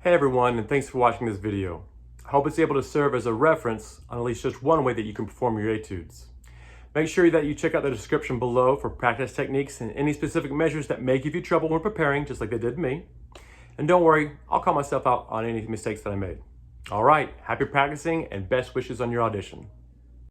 Hey everyone, and thanks for watching this video. I hope it's able to serve as a reference on at least just one way that you can perform your etudes. Make sure that you check out the description below for practice techniques and any specific measures that may give you trouble when preparing, just like they did me. And don't worry, I'll call myself out on any mistakes that I made. All right, happy practicing and best wishes on your audition.